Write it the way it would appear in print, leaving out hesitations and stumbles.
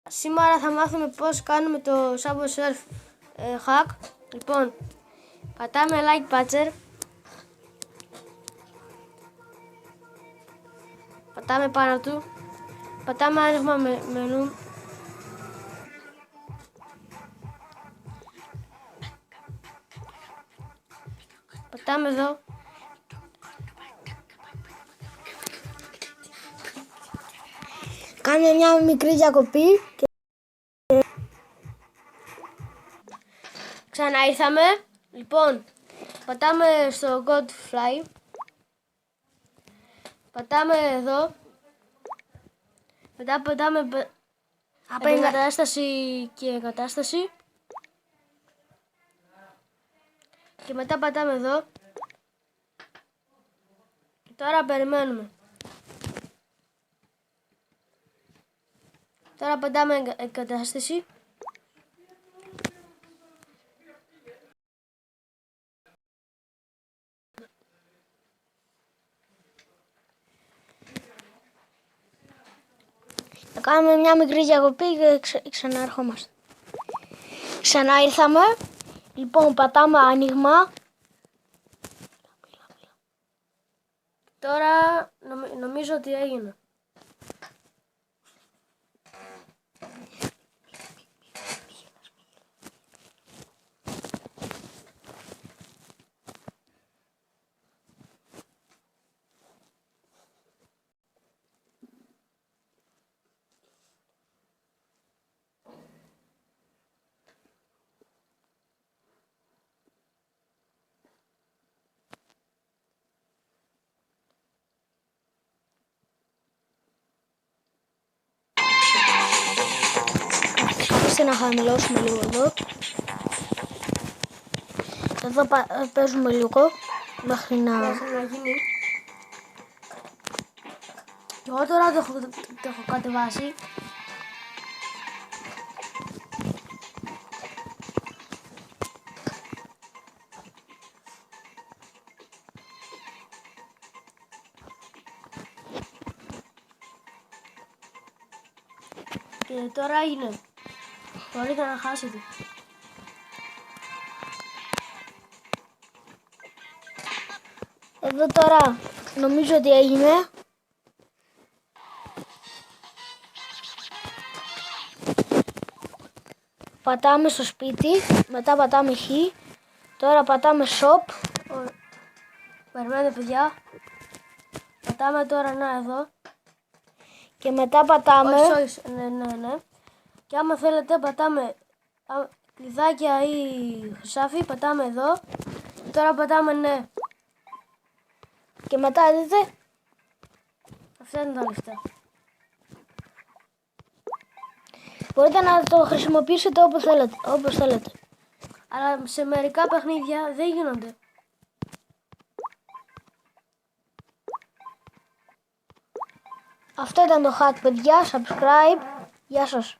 Σήμερα θα μάθουμε πώς κάνουμε το Subway Surf hack. Λοιπόν, πατάμε like patcher. Πατάμε πάνω του. Πατάμε άνοιγμα μενού. Πατάμε εδώ. Κάνουμε μια μικρή διακοπή και ξανά ήρθαμε. Λοιπόν, πατάμε στο Godfly. Πατάμε εδώ. Μετά πατάμε εγκατάσταση και εγκατάσταση. Και μετά πατάμε εδώ. Και τώρα περιμένουμε. Τώρα πατάμε εγκατάσταση. Θα κάνουμε μια μικρή διακοπή και ξαναέρχομαστε. Ξανά ήρθαμε. Λοιπόν, πατάμε άνοιγμα. Τώρα νομίζω ότι έγινε. Να χαμηλώσουμε λίγο εδώ. Εδώ παίζουμε λίγο μέχρι να γίνει. Εγώ τώρα το έχω κατεβάσει. Και τώρα είναι. Μπορείτε να χάσετε. Εδώ τώρα νομίζω ότι έγινε. Πατάμε στο σπίτι, μετά πατάμε χ. Τώρα πατάμε shop. Περιμένετε παιδιά. Πατάμε τώρα εδώ. Και μετά πατάμε. Όχι, ναι. Και άμα θέλετε πατάμε κλειδάκια ή χρυσάφι, πατάμε εδώ. Τώρα πατάμε ναι. Και μετά δείτε. Αυτά είναι τα λεφτά. Μπορείτε να το χρησιμοποιήσετε όπως θέλετε. Αλλά σε μερικά παιχνίδια δεν γίνονται. Αυτό ήταν το hack παιδιά. Subscribe. Γεια σας.